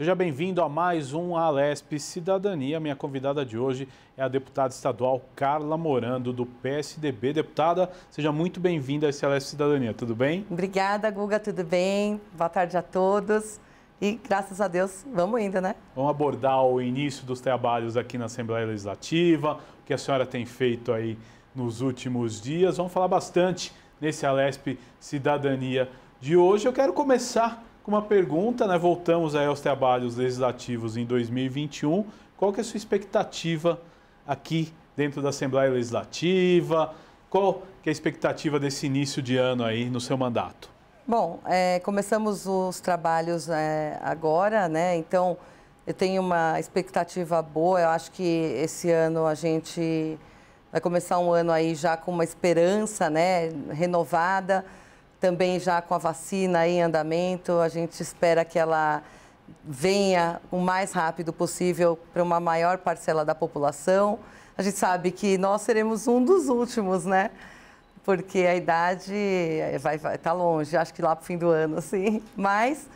Seja bem-vindo a mais um Alesp Cidadania. Minha convidada de hoje é a deputada estadual Carla Morando, do PSDB. Deputada, seja muito bem-vinda a esse Alesp Cidadania, tudo bem? Obrigada, Guga, tudo bem? Boa tarde a todos e, graças a Deus, vamos indo, né? Vamos abordar o início dos trabalhos aqui na Assembleia Legislativa, o que a senhora tem feito aí nos últimos dias. Vamos falar bastante nesse Alesp Cidadania de hoje. Eu quero começar com uma pergunta, né? Voltamos aí aos trabalhos legislativos em 2021. Qual que é a sua expectativa aqui dentro da Assembleia Legislativa? Qual que é a expectativa desse início de ano aí no seu mandato? Bom, começamos os trabalhos agora, né? Então, eu tenho uma expectativa boa. Eu acho que esse ano a gente vai começar um ano aí já com uma esperança, né? Renovada. Também já com a vacina em andamento, a gente espera que ela venha o mais rápido possível para uma maior parcela da população. A gente sabe que nós seremos um dos últimos, né? Porque a idade vai tá longe, acho que lá para o fim do ano, assim. Mas,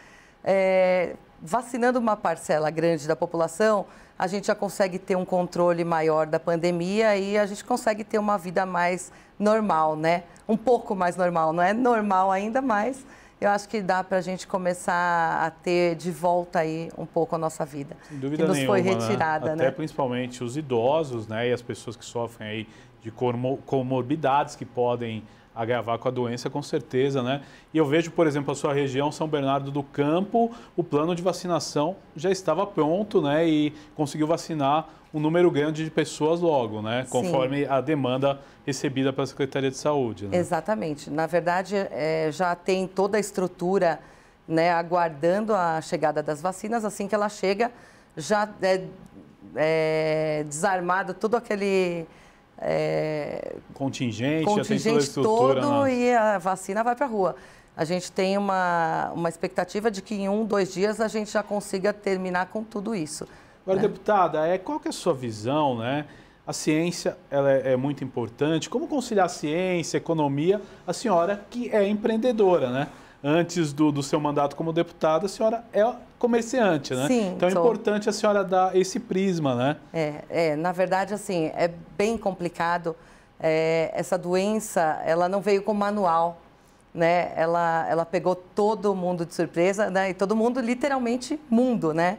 vacinando uma parcela grande da população, a gente já consegue ter um controle maior da pandemia e a gente consegue ter uma vida mais normal, né? Um pouco mais normal, não é normal ainda, mas eu acho que dá para a gente começar a ter de volta aí um pouco a nossa vida. Sem dúvida que nos nenhuma, foi retirada, né? Até né? Principalmente os idosos, né? E as pessoas que sofrem aí de comorbidades que podem agravar com a doença, com certeza, né? E eu vejo, por exemplo, a sua região, São Bernardo do Campo, o plano de vacinação já estava pronto, né? E conseguiu vacinar um número grande de pessoas logo, né? Conforme a demanda recebida pela Secretaria de Saúde, né? Exatamente. Na verdade, já tem toda a estrutura, né, aguardando a chegada das vacinas. Assim que ela chega, já é desarmado todo aquele... contingente, já tem toda a estrutura, todo, né? E a vacina vai para a rua. A gente tem uma expectativa de que em 1, 2 dias a gente já consiga terminar com tudo isso. Agora, né? deputada, qual que é a sua visão, né? A ciência ela é muito importante. Como conciliar ciência, economia? A senhora que é empreendedora, né? Antes do seu mandato como deputada, a senhora é comerciante, né? Sim, então é importante a senhora dar esse prisma, né? Na verdade, assim, é bem complicado. Essa doença, ela não veio com manual, né? Ela pegou todo mundo de surpresa, né? E todo mundo, literalmente, mundo, né?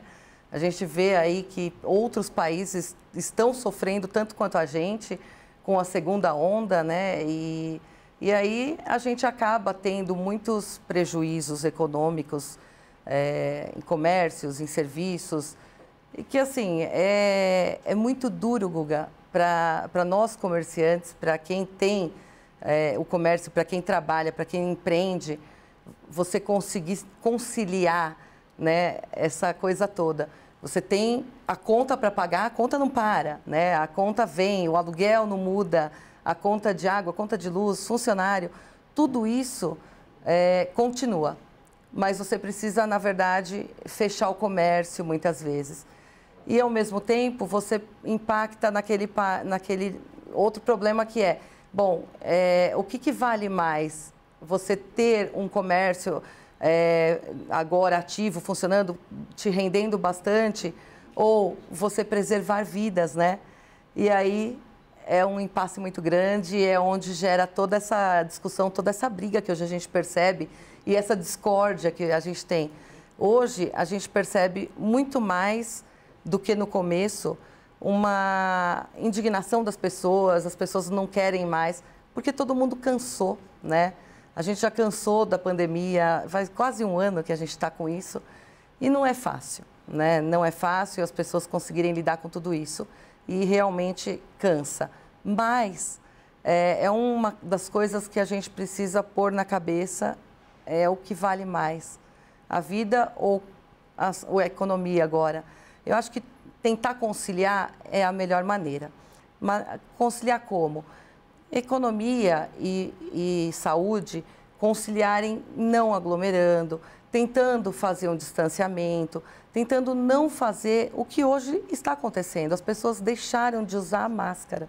A gente vê aí que outros países estão sofrendo tanto quanto a gente com a segunda onda, né? E aí a gente acaba tendo muitos prejuízos econômicos em comércios, em serviços, e que, assim, é muito duro, Guga, para nós comerciantes, para quem tem o comércio, para quem trabalha, para quem empreende, você conseguir conciliar, né, essa coisa toda. Você tem a conta para pagar, a conta não para, né? A conta vem, o aluguel não muda, a conta de água, a conta de luz, funcionário, tudo isso continua. Mas você precisa, na verdade, fechar o comércio muitas vezes. E, ao mesmo tempo, você impacta naquele outro problema que o que vale mais? Você ter um comércio agora ativo, funcionando, te rendendo bastante, ou você preservar vidas, né? E aí é um impasse muito grande, é onde gera toda essa discussão, toda essa briga que hoje a gente percebe e essa discórdia que a gente tem. Hoje a gente percebe muito mais do que no começo uma indignação das pessoas, as pessoas não querem mais, porque todo mundo cansou, né? A gente já cansou da pandemia, faz quase um ano que a gente está com isso e não é fácil, né? Não é fácil as pessoas conseguirem lidar com tudo isso e realmente cansa. Mas é uma das coisas que a gente precisa pôr na cabeça, é o que vale mais, a vida ou a economia agora. Eu acho que tentar conciliar é a melhor maneira. Mas conciliar como? Economia e saúde conciliarem não aglomerando, tentando fazer um distanciamento, tentando não fazer o que hoje está acontecendo. As pessoas deixaram de usar a máscara,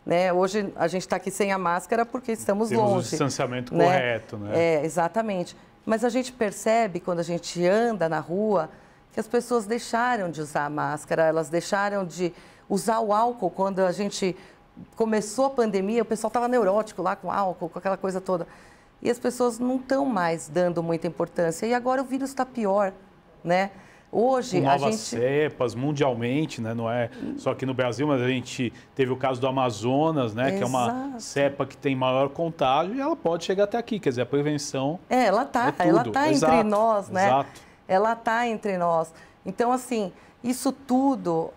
né? Hoje a gente está aqui sem a máscara porque estamos longe. Temos o distanciamento correto, né? Exatamente. Mas a gente percebe quando a gente anda na rua que as pessoas deixaram de usar a máscara, elas deixaram de usar o álcool. Quando a gente começou a pandemia, o pessoal estava neurótico lá com álcool, com aquela coisa toda. E as pessoas não estão mais dando muita importância. E agora o vírus está pior, né? Hoje, com novas cepas mundialmente, né? Não é só aqui no Brasil, mas a gente teve o caso do Amazonas, né? Que é uma cepa que tem maior contágio e ela pode chegar até aqui. Quer dizer, a prevenção ela tá entre nós, né? Exato. Ela está entre nós. Então, assim, isso tudo,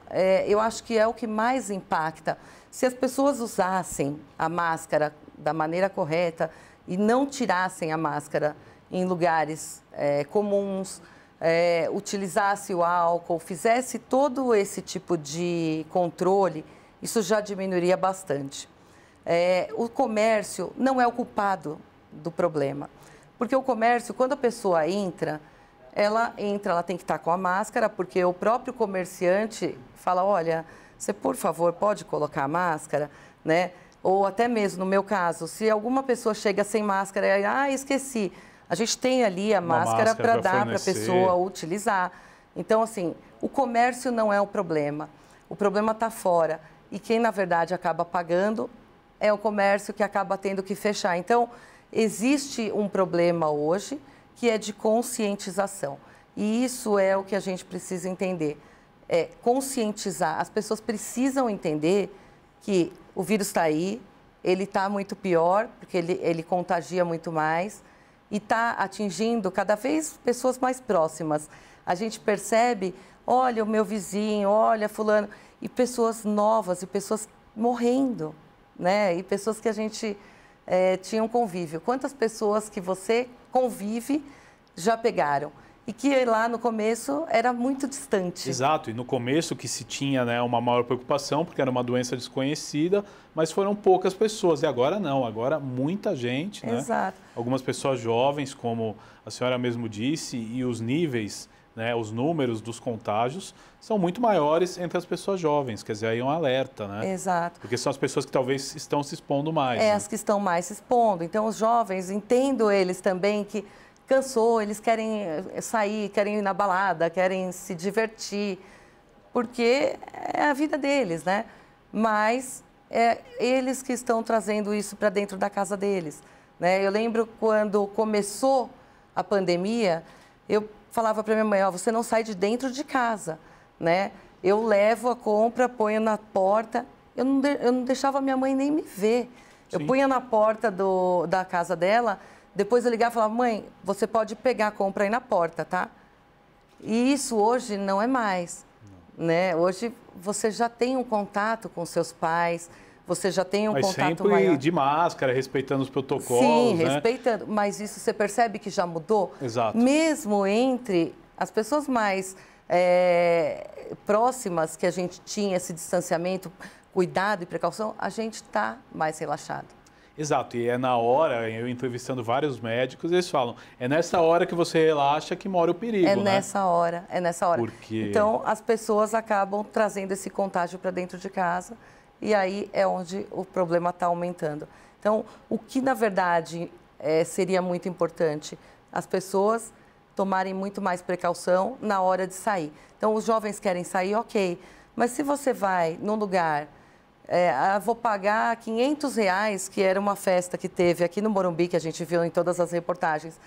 eu acho que é o que mais impacta. Se as pessoas usassem a máscara da maneira correta e não tirassem a máscara em lugares comuns, utilizasse o álcool, fizesse todo esse tipo de controle, isso já diminuiria bastante. O comércio não é o culpado do problema, porque o comércio, quando a pessoa entra, ela tem que estar com a máscara, porque o próprio comerciante fala, olha, você por favor pode colocar a máscara, né? Ou até mesmo no meu caso, se alguma pessoa chega sem máscara e esqueci, a gente tem ali a máscara para dar para a pessoa utilizar. Então, assim, o comércio não é o problema está fora. E quem, na verdade, acaba pagando é o comércio que acaba tendo que fechar. Então, existe um problema hoje que é de conscientização. E isso é o que a gente precisa entender. Conscientizar. As pessoas precisam entender que o vírus está aí, ele está muito pior, porque ele contagia muito mais, e está atingindo cada vez pessoas mais próximas. A gente percebe, olha o meu vizinho, olha fulano, e pessoas novas, e pessoas morrendo, né? E pessoas que a gente tinha um convívio. Quantas pessoas que você convive já pegaram? E que lá no começo era muito distante. Exato, e no começo que se tinha, né, uma maior preocupação, porque era uma doença desconhecida, mas foram poucas pessoas. E agora não, agora muita gente, né? Exato. Algumas pessoas jovens, como a senhora mesmo disse, e os níveis, né, os números dos contágios são muito maiores entre as pessoas jovens. Quer dizer, aí é um alerta, né? Exato. Porque são as pessoas que talvez estão se expondo mais. Né? Né? As que estão mais se expondo. Então, os jovens, entendo eles também que cansou, eles querem sair, querem ir na balada, querem se divertir, porque é a vida deles, né? Mas é eles que estão trazendo isso para dentro da casa deles, né? Eu lembro quando começou a pandemia, eu falava para minha mãe, você não sai de dentro de casa, né? Eu levo a compra, ponho na porta, eu não deixava minha mãe nem me ver. Sim. Eu punha na porta da casa dela. Depois eu ligava e falava, mãe, você pode pegar a compra aí na porta, tá? E isso hoje não é mais, né? Hoje você já tem um contato com seus pais, você já tem um contato maior. Mas sempre de máscara, respeitando os protocolos, Sim, né? respeitando. Mas isso você percebe que já mudou? Exato. Mesmo entre as pessoas mais próximas, que a gente tinha esse distanciamento, cuidado e precaução, a gente está mais relaxado. Exato, e é na hora, eu entrevistando vários médicos, eles falam, é nessa hora que você relaxa que mora o perigo, né? Nessa hora, é nessa hora. Porque... Então, as pessoas acabam trazendo esse contágio para dentro de casa e aí é onde o problema está aumentando. Então, o que, na verdade, seria muito importante? As pessoas tomarem muito mais precaução na hora de sair. Então, os jovens querem sair, ok, mas se você vai num lugar... vou pagar R$500, que era uma festa que teve aqui no Morumbi, que a gente viu em todas as reportagens.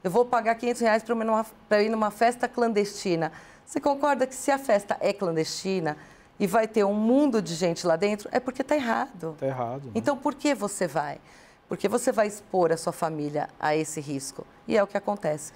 Eu vou pagar R$500 para ir numa festa clandestina. Você concorda que se a festa é clandestina e vai ter um mundo de gente lá dentro, é porque está errado. Está errado. Né? Então, por que você vai? Porque você vai expor a sua família a esse risco. E é o que acontece.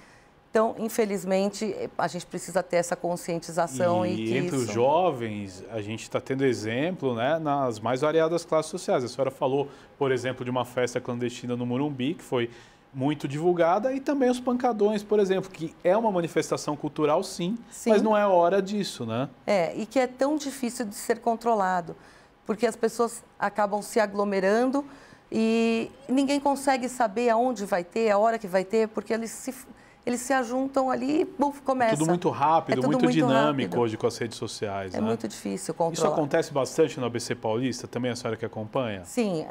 Então, infelizmente, a gente precisa ter essa conscientização. E entre os jovens, a gente está tendo exemplo, né, nas mais variadas classes sociais. A senhora falou, por exemplo, de uma festa clandestina no Morumbi, que foi muito divulgada, e também os pancadões, por exemplo, que é uma manifestação cultural, sim, mas não é hora disso, né? E que é tão difícil de ser controlado, porque as pessoas acabam se aglomerando e ninguém consegue saber aonde vai ter, a hora que vai ter, porque eles se ajuntam ali e começa. Tudo muito rápido, muito dinâmico rápido. Hoje com as redes sociais. É muito difícil controlar. Isso acontece bastante no ABC Paulista, também a senhora que acompanha? Sim,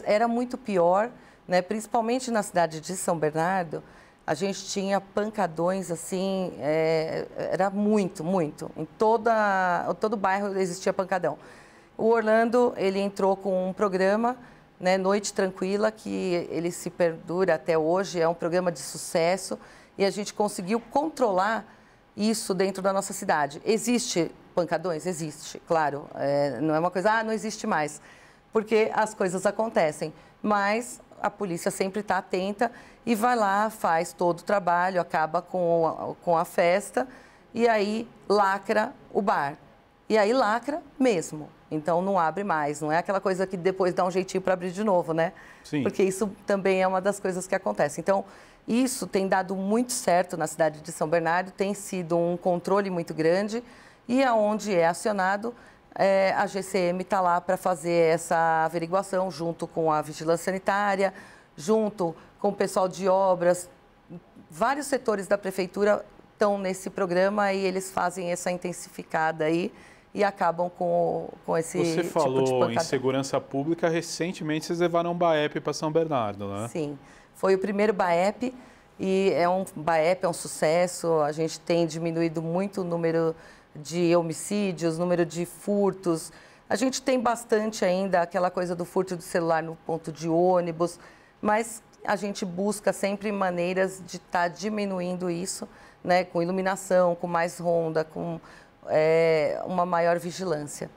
era muito pior, né? Principalmente na cidade de São Bernardo. a gente tinha pancadões, assim, era muito, muito. Em todo bairro existia pancadão. O Orlando, ele entrou com um programa, né, Noite Tranquila, que ele se perdura até hoje, é um programa de sucesso, e a gente conseguiu controlar isso dentro da nossa cidade. Existe pancadões? Existe, claro. Não é uma coisa, não existe mais, porque as coisas acontecem, mas a polícia sempre está atenta e vai lá, faz todo o trabalho, acaba com a festa e aí lacra o bar. E aí lacra mesmo. Então não abre mais. Não é aquela coisa que depois dá um jeitinho para abrir de novo, né? Sim. Porque isso também é uma das coisas que acontece. Então, isso tem dado muito certo na cidade de São Bernardo, tem sido um controle muito grande e aonde é acionado, a GCM está lá para fazer essa averiguação junto com a Vigilância Sanitária, junto com o pessoal de obras. Vários setores da prefeitura estão nesse programa e eles fazem essa intensificada aí e acabam com esse tipo de Você falou pancadão. em segurança pública, recentemente vocês levaram um BAEP para São Bernardo, né? Sim, foi o primeiro BAEP e BAEP é um sucesso, a gente tem diminuído muito o número de homicídios, número de furtos. A gente tem bastante ainda aquela coisa do furto do celular no ponto de ônibus, mas a gente busca sempre maneiras de estar diminuindo isso, né, com iluminação, com mais ronda, com uma maior vigilância.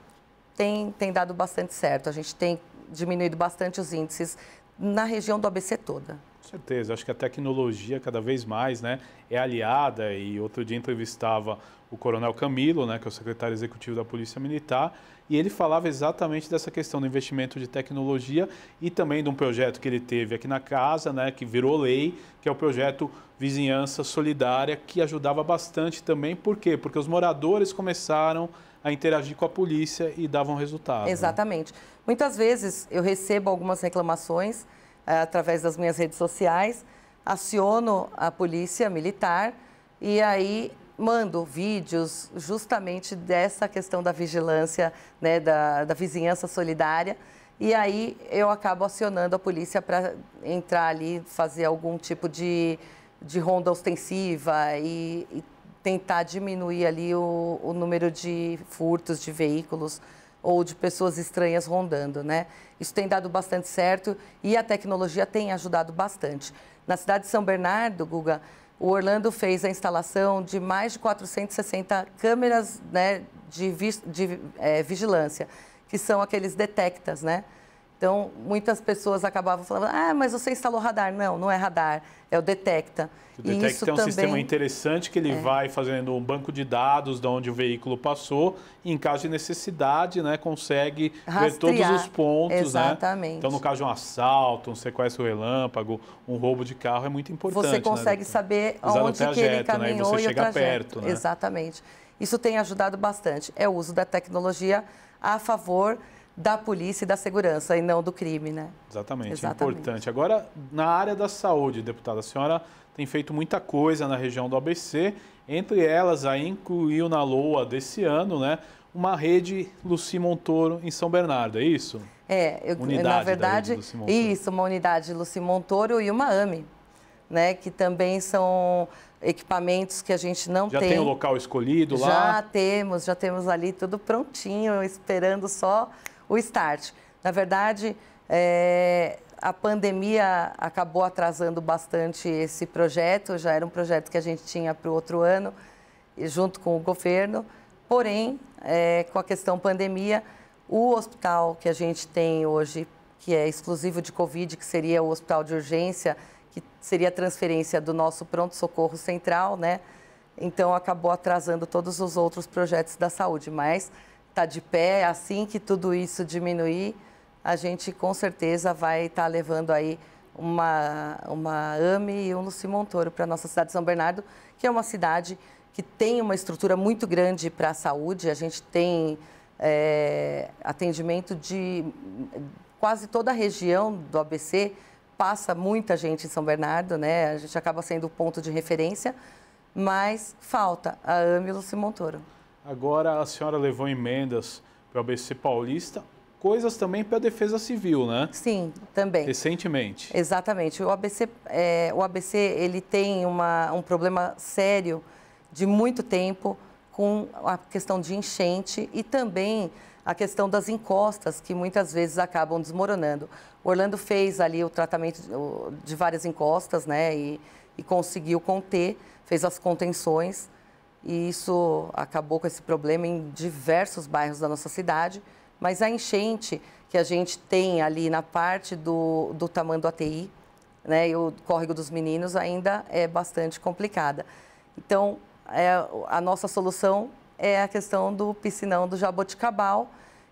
Tem dado bastante certo, a gente tem diminuído bastante os índices na região do ABC toda. Com certeza, acho que a tecnologia cada vez mais, né, é aliada, e outro dia entrevistava o Coronel Camilo, né, que é o secretário executivo da Polícia Militar, e ele falava exatamente dessa questão do investimento de tecnologia e também de um projeto que ele teve aqui na casa, né, que virou lei, que é o projeto Vizinhança Solidária, que ajudava bastante também. Por quê? Porque os moradores começaram a interagir com a polícia e davam resultado. Exatamente. Né? Muitas vezes eu recebo algumas reclamações através das minhas redes sociais, aciono a polícia militar e aí mando vídeos justamente dessa questão da vigilância, né, da vizinhança solidária, e aí eu acabo acionando a polícia para entrar ali, fazer algum tipo de ronda ostensiva e tentar diminuir ali o número de furtos de veículos ou de pessoas estranhas rondando, né? Isso tem dado bastante certo e a tecnologia tem ajudado bastante. Na cidade de São Bernardo, Guga, o Orlando fez a instalação de mais de 460 câmeras, né, de vigilância, que são aqueles detectas, né? Então, muitas pessoas acabavam falando, mas você instalou radar. Não, não é radar, é o detecta. O detecta é um sistema interessante que ele vai fazendo um banco de dados de onde o veículo passou e, em caso de necessidade, né, consegue ver todos os pontos. Exatamente. Né? Então, no caso de um assalto, um sequestro relâmpago, um roubo de carro, é muito importante. Você consegue, né, saber onde trajeto, que ele caminhou, né? E você e chega o trajeto. Perto. Né? Exatamente. Isso tem ajudado bastante. É o uso da tecnologia a favor da polícia e da segurança e não do crime, né? Exatamente, é importante. Agora, na área da saúde, deputada, a senhora tem feito muita coisa na região do ABC, entre elas aí incluiu na LOA desse ano, né, uma rede Lucy Montoro em São Bernardo, é isso? Na verdade, isso, uma unidade Lucy Montoro e uma AME, né, que também são equipamentos que a gente não tem. Já tem o local escolhido lá? Já temos ali tudo prontinho, esperando só o start. Na verdade, a pandemia acabou atrasando bastante esse projeto, já era um projeto que a gente tinha para o outro ano, junto com o governo, porém, com a questão pandemia, o hospital que a gente tem hoje, que é exclusivo de Covid, que seria o hospital de urgência, que seria a transferência do nosso pronto-socorro central, né? Então, acabou atrasando todos os outros projetos da saúde, mas está de pé. Assim que tudo isso diminuir, a gente com certeza vai estar levando aí uma AME e um Lucy Montoro para a nossa cidade de São Bernardo, que é uma cidade que tem uma estrutura muito grande para a saúde. A gente tem atendimento de quase toda a região do ABC, passa muita gente em São Bernardo, né? A gente acaba sendo o ponto de referência, mas falta a AME e o Lucy Montoro. Agora a senhora levou emendas para o ABC Paulista coisas também para a Defesa Civil, né? Sim, também. Recentemente. Exatamente. O ABC ele tem um problema sério de muito tempo com a questão de enchente e também a questão das encostas, que muitas vezes acabam desmoronando. O Orlando fez ali o tratamento de várias encostas, né, e conseguiu conter, fez as contenções, e isso acabou com esse problema em diversos bairros da nossa cidade. Mas a enchente que a gente tem ali na parte do Tamanduateí, né, e o Córrego dos Meninos ainda é bastante complicada. Então, a nossa solução é a questão do piscinão do Jaboticabal,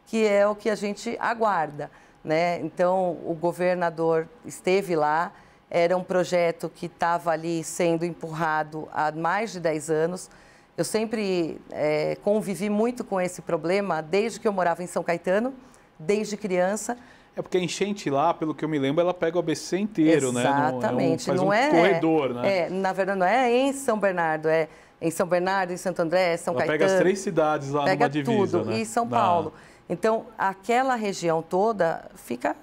que é o que a gente aguarda, né? Então, o governador esteve lá, era um projeto que estava ali sendo empurrado há mais de 10 anos. Eu sempre convivi muito com esse problema desde que eu morava em São Caetano, desde criança. É porque a enchente lá, pelo que eu me lembro, ela pega o ABC inteiro, Exatamente. né? Faz não um corredor, né? Na verdade, não é em São Bernardo, é em São Bernardo, em Santo André, São Caetano. Pega as 3 cidades lá numa divisa, tudo, né? E São Paulo. Então, aquela região toda fica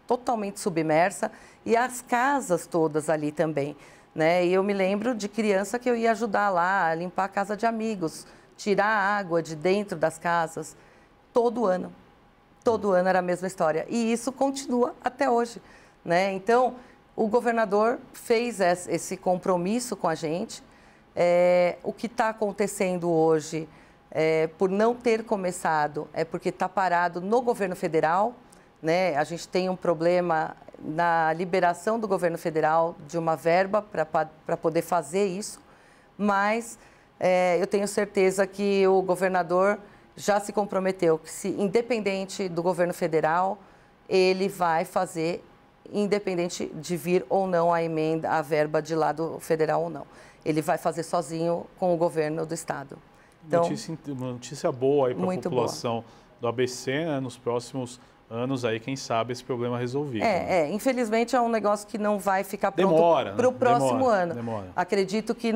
totalmente submersa e as casas todas ali também, né? E eu me lembro de criança que eu ia ajudar lá a limpar a casa de amigos, tirar a água de dentro das casas, todo ano. Todo ano era a mesma história. E isso continua até hoje, né? Então, o governador fez esse compromisso com a gente. O que está acontecendo hoje, por não ter começado, é porque está parado no governo federal, né? A gente tem um problema na liberação do governo federal de uma verba para poder fazer isso, mas eu tenho certeza que o governador já se comprometeu que, se independente do governo federal, ele vai fazer, independente de vir ou não a emenda, a verba de lado federal ou não. Ele vai fazer sozinho com o governo do estado. Então, notícia boa aí para a população do ABC, né, nos próximos anos aí, quem sabe, esse problema resolvido. Infelizmente é um negócio que não vai ficar pronto para o próximo ano. Demora. Acredito que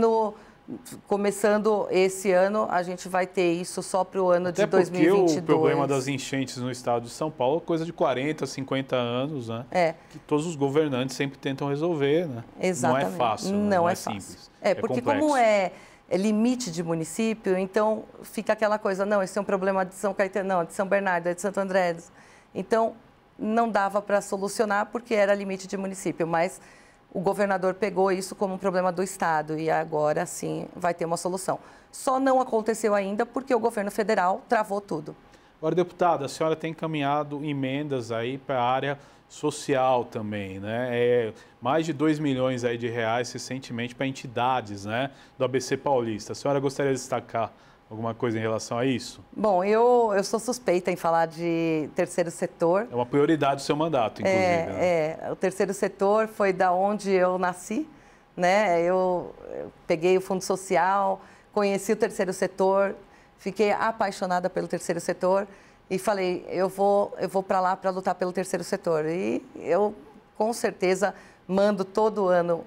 começando esse ano, a gente vai ter isso só para o ano de 2022. Porque o problema das enchentes no estado de São Paulo é coisa de 40, 50 anos, né? Que todos os governantes sempre tentam resolver, né? Exatamente. Não é fácil, não é simples. Porque complexo. Como é limite de município, então fica aquela coisa, não, esse é um problema de São Caetano, não, é de São Bernardo, é de Santo André. Então, não dava para solucionar porque era limite de município, mas o governador pegou isso como um problema do estado e agora sim vai ter uma solução. Só não aconteceu ainda porque o governo federal travou tudo. Agora, deputada, a senhora tem encaminhado emendas aí para a área social também, né? Mais de 2 milhões aí de reais recentemente para entidades, né, do ABC Paulista. A senhora gostaria de destacar alguma coisa em relação a isso? Bom, eu sou suspeita em falar de terceiro setor. É uma prioridade do seu mandato, inclusive. O terceiro setor foi da onde eu nasci, né? Eu peguei o Fundo Social, conheci o terceiro setor, fiquei apaixonada pelo terceiro setor e falei, eu vou para lá para lutar pelo terceiro setor. E eu, com certeza, mando todo ano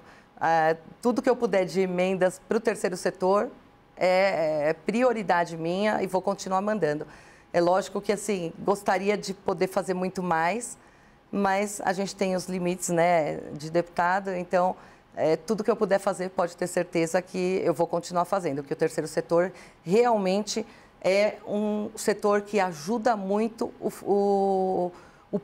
tudo que eu puder de emendas para o terceiro setor. É prioridade minha e vou continuar mandando. É lógico que, assim, gostaria de poder fazer muito mais, mas a gente tem os limites, né, de deputado, então, tudo que eu puder fazer, pode ter certeza que eu vou continuar fazendo, porque o terceiro setor realmente é um setor que ajuda muito o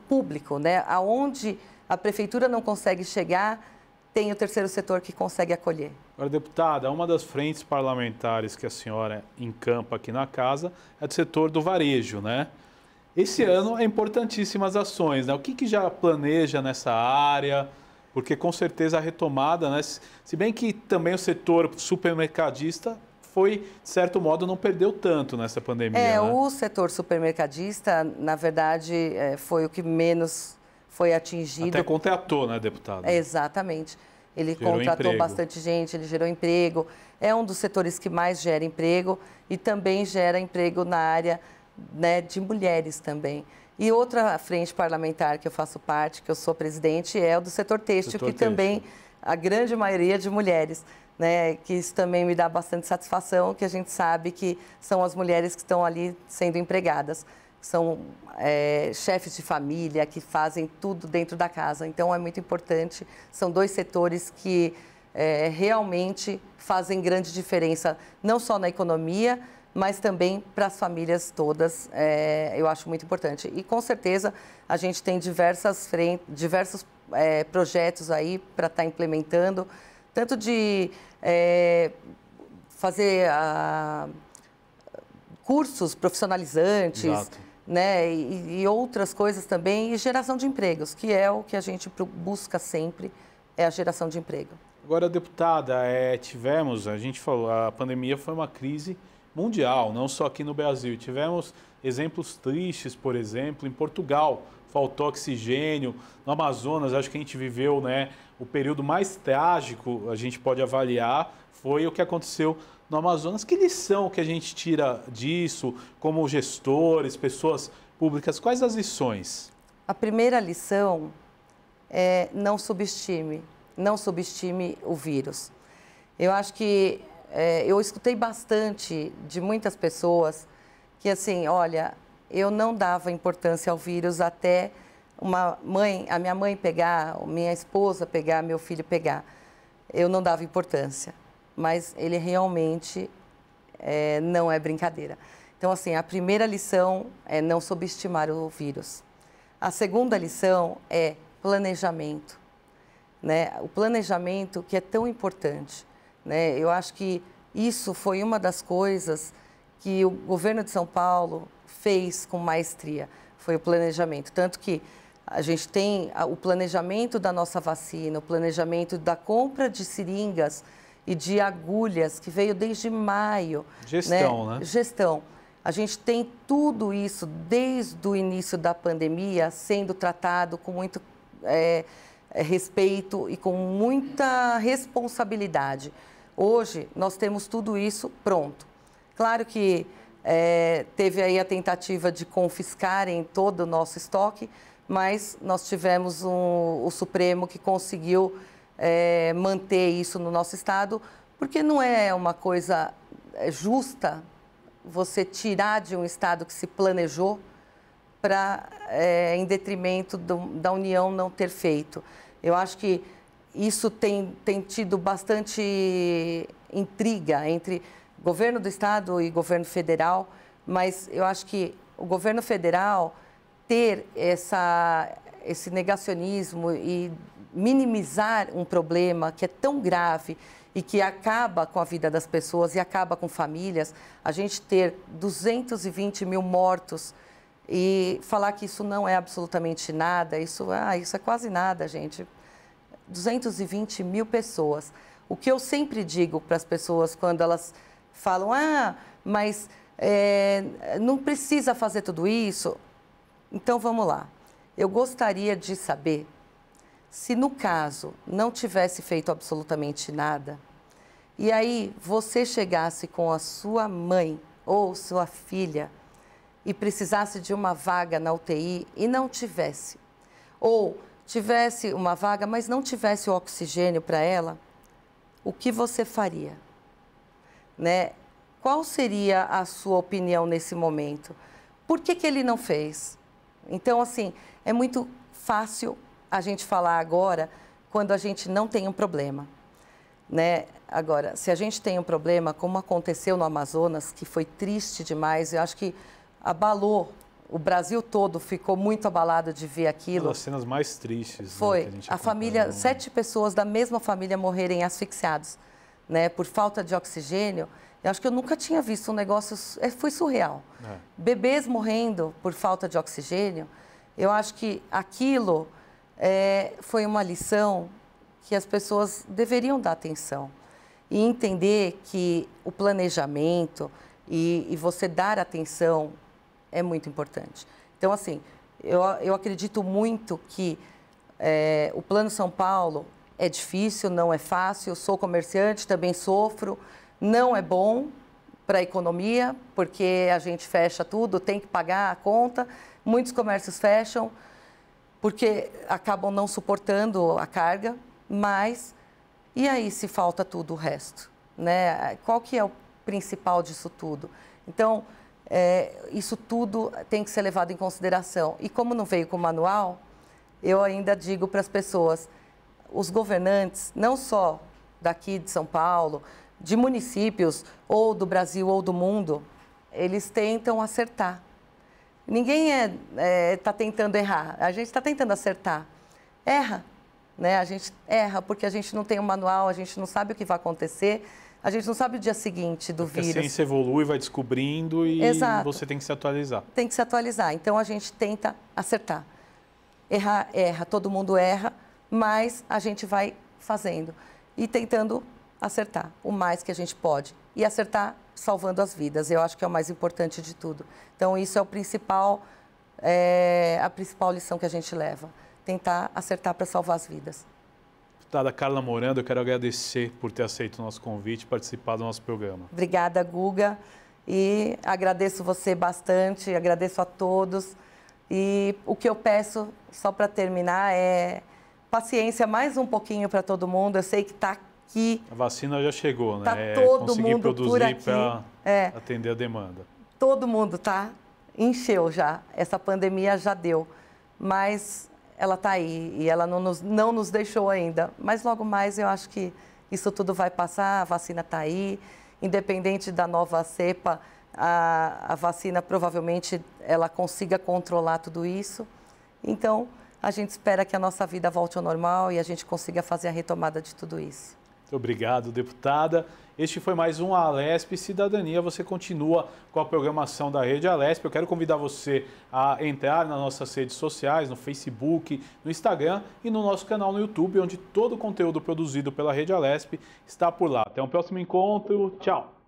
público, né? Aonde a prefeitura não consegue chegar, tem o terceiro setor que consegue acolher. Agora, deputada, uma das frentes parlamentares que a senhora encampa aqui na casa é do setor do varejo, né? Esse ano é importantíssimas ações, né? O que já planeja nessa área? Porque com certeza a retomada, né? Se bem que também o setor supermercadista foi, de certo modo, não perdeu tanto nessa pandemia, né? O setor supermercadista, na verdade, foi o que menos foi atingido. Até contratou, né, deputada? Exatamente. Ele gerou contratou emprego. bastante gente, ele gerou emprego. É um dos setores que mais gera emprego e também gera emprego na área, né, de mulheres também. E outra frente parlamentar que eu faço parte, que eu sou presidente, é o do setor têxtil, também a grande maioria de mulheres, né, que isso também me dá bastante satisfação, que a gente sabe que são as mulheres que estão ali sendo empregadas. são chefes de família, que fazem tudo dentro da casa. Então, é muito importante. São dois setores que realmente fazem grande diferença, não só na economia, mas também para as famílias todas. Eu acho muito importante. E, com certeza, a gente tem diversos projetos aí para estar implementando, tanto de fazer cursos profissionalizantes, Exato. né, e outras coisas também, e geração de empregos, que é o que a gente busca sempre, é a geração de emprego. Agora, deputada, a gente falou, a pandemia foi uma crise mundial, não só aqui no Brasil. Tivemos exemplos tristes, por exemplo, em Portugal, faltou oxigênio. No Amazonas, acho que a gente viveu, né, o período mais trágico, a gente pode avaliar, foi o que aconteceu no Amazonas. Que lição que a gente tira disso, como gestores, pessoas públicas? Quais as lições? A primeira lição é não subestime o vírus. Eu acho que eu escutei bastante de muitas pessoas que, assim, olha, eu não dava importância ao vírus até a minha mãe pegar, minha esposa pegar, meu filho pegar. Eu não dava importância, mas ele realmente não é brincadeira. Então, assim, a primeira lição é não subestimar o vírus. A segunda lição é planejamento, né? O planejamento que é tão importante, né? Eu acho que isso foi uma das coisas que o governo de São Paulo fez com maestria, foi o planejamento. Tanto que a gente tem o planejamento da nossa vacina, o planejamento da compra de seringas e de agulhas, que veio desde maio. Gestão, né? Gestão. A gente tem tudo isso desde o início da pandemia sendo tratado com muito respeito e com muita responsabilidade. Hoje, nós temos tudo isso pronto. Claro que teve aí a tentativa de confiscarem todo o nosso estoque, mas nós tivemos o Supremo que conseguiu manter isso no nosso estado, porque não é uma coisa justa você tirar de um estado que se planejou em detrimento da União não ter feito. Eu acho que isso tem tido bastante intriga entre governo do estado e governo federal, mas eu acho que o governo federal ter esse negacionismo e minimizar um problema que é tão grave e que acaba com a vida das pessoas e acaba com famílias, a gente ter 220 mil mortos e falar que isso não é absolutamente nada, isso é quase nada, gente. 220 mil pessoas. O que eu sempre digo para as pessoas quando elas falam, mas não precisa fazer tudo isso. Então, vamos lá. Eu gostaria de saber se, no caso, não tivesse feito absolutamente nada, e aí você chegasse com a sua mãe ou sua filha e precisasse de uma vaga na UTI e não tivesse, ou tivesse uma vaga, mas não tivesse o oxigênio para ela, o que você faria? Né? Qual seria a sua opinião nesse momento? Por que ele não fez? Então, assim, é muito fácil a gente falar agora quando a gente não tem um problema, né? Agora, se a gente tem um problema, como aconteceu no Amazonas, que foi triste demais, eu acho que abalou, o Brasil todo ficou muito abalado de ver aquilo. Uma das cenas mais tristes. Foi, né, que a família, 7 pessoas da mesma família morrerem asfixiados, né, por falta de oxigênio. Eu acho que eu nunca tinha visto um negócio, foi surreal. Bebês morrendo por falta de oxigênio, eu acho que aquilo foi uma lição que as pessoas deveriam dar atenção e entender que o planejamento e você dar atenção é muito importante. Então, assim, eu acredito muito que o Plano São Paulo é difícil, não é fácil, eu sou comerciante, também sofro, não é bom para a economia, porque a gente fecha tudo, tem que pagar a conta, muitos comércios fecham, porque acabam não suportando a carga, mas e aí se falta tudo o resto, né? Qual que é o principal disso tudo? Então, Isso tudo tem que ser levado em consideração. E como não veio com manual, eu ainda digo para as pessoas, os governantes, não só daqui de São Paulo, de municípios, ou do Brasil ou do mundo, eles tentam acertar. Ninguém está tentando errar, a gente está tentando acertar. Erra, né? A gente erra porque a gente não tem um manual, a gente não sabe o que vai acontecer, a gente não sabe o dia seguinte do vírus. A ciência evolui, vai descobrindo e você tem que se atualizar. Tem que se atualizar, então a gente tenta acertar. Errar, erra, todo mundo erra, mas a gente vai fazendo e tentando acertar o mais que a gente pode. E acertar salvando as vidas, eu acho que é o mais importante de tudo. Então, isso é a principal lição que a gente leva. Tentar acertar para salvar as vidas. Deputada Carla Morando, eu quero agradecer por ter aceito o nosso convite e participar do nosso programa. Obrigada, Guga. E agradeço você bastante, agradeço a todos. E o que eu peço, só para terminar, é paciência mais um pouquinho para todo mundo. Eu sei que está aqui. A vacina já chegou, né? Está todo mundo por aqui. Para atender a demanda. Todo mundo, tá? Encheu já. Essa pandemia já deu. Mas ela está aí e ela não nos deixou ainda. Mas logo mais eu acho que isso tudo vai passar, a vacina está aí. Independente da nova cepa, a vacina provavelmente ela consiga controlar tudo isso. Então, a gente espera que a nossa vida volte ao normal e a gente consiga fazer a retomada de tudo isso. Muito obrigado, deputada. Este foi mais um Alesp Cidadania. Você continua com a programação da Rede Alesp. Eu quero convidar você a entrar nas nossas redes sociais, no Facebook, no Instagram e no nosso canal no YouTube, onde todo o conteúdo produzido pela Rede Alesp está por lá. Até um próximo encontro. Tchau!